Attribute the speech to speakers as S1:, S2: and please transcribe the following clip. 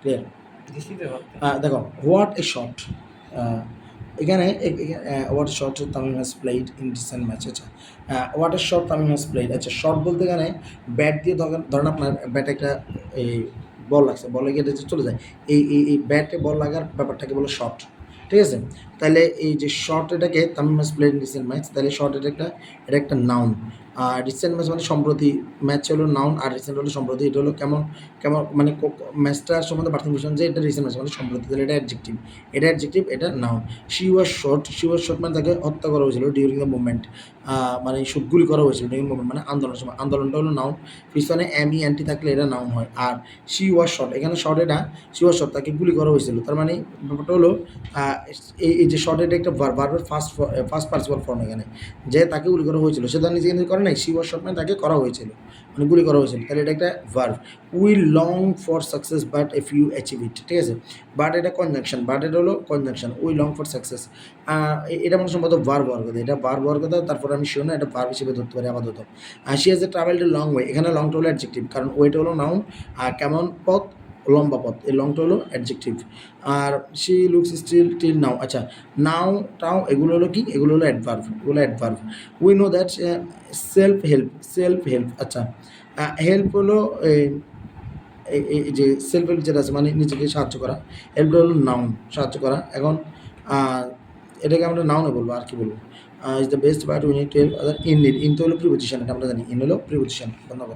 S1: Clear. দেখো what a shot, এখানে what shot Tamim has played in recent match. আচ্ছা what a shot Tamim has played, আচ্ছা shot বলতে এখানে ব্যাট দিয়ে ধরেন আপনার ব্যাটে একটা এই বল লাগছে, বলে গিয়ে এটা যে চলে যায়, এই ব্যাটে বল লাগার ব্যাপারটাকে বলে শট, ঠিক আছে। তাহলে এই যে শট এটাকে Tamim has played in recent match, তাহলে শট এটা একটা নাউন। আর রিসেন্ট ম্যাচ মানে সম্প্রতি, ম্যাচ হলো নাউন আর রিসেন্ট হলো সম্প্রতি। এটা হলো কেমন কেমন মানে ম্যাচটার সম্বন্ধে পার্থক্য বুঝলাম যে এটা রিসেন্ট ম্যাচ মানে সম্প্রতি, তাহলে এটা অ্যাডজেক্টিভ, এটা নাউন। শি ওয়াজ শট মানে তাকে হত্যা করা হয়েছিল ডিউরিং দ্য মুভমেন্ট, মানে গুলি করা হয়েছিল ডিউরিং মুভমেন্ট মানে আন্দোলনের সময়, আন্দোলনটা হলো নাউন। পিছনে এম ই এন টি থাকলে এটা নাউন হয়। আর শি ওয়াজ শট, এখানে শট এটা শি ওয়াজ শট তাকে গুলি করা হয়েছিল, তার মানে ব্যাপারটা হলো এই যে শট এটা একটা ভার্বের ফার্স্ট পার্টিসিপাল ফর্ম, এখানে যে তাকে গুলি করা হয়েছিল সে তার নিজে কিন্তু করে নাই, শি ওয়াজ শট মানে তাকে করা হয়েছিল মানে গুলি করা হয়েছিল, তাহলে এটা একটা verb. We long for success but if you achieve it, ঠিক আছে। বাট এটা কনজাংশন, বাট এটা হলো conjunction, we long for success, এটা মানে সম্ভবত ভার্ব হওয়ার কথা, এটা ভার্ব হওয়ার কথা, তারপর আমি শিওর না এটা ভার্ব হিসেবে ধরতে পারি আপাতত। She has a travelled a long way, এখানে লংটা হলো অ্যাডজেক্টিভ, কারণ ওয়েটা হলো নাউন, আর কেমন পথ, লম্বা পথ, এই লংটা হলো অ্যাডজেক্টিভ। আর she looks still till now, আচ্ছা নাও টাও এগুলো হলো কি, এগুলো হলো অ্যাডভার্ব, এগুলো adverb. We know that self help, আচ্ছা হেল্প হলো এই যে সেলফ হেল্প যেটা আছে মানে নিজেকে সাহায্য করা, হেল্পটা হলো নাউন, সাহায্য করা। এখন এটাকে আমরা নাউনে বলবো, আর কি বলবো, is the best part we need to help other in need, in তো হলো প্রিপোজিশন, এটা আমরা জানি, ইন হলো প্রিপোজিশন। ধন্যবাদ।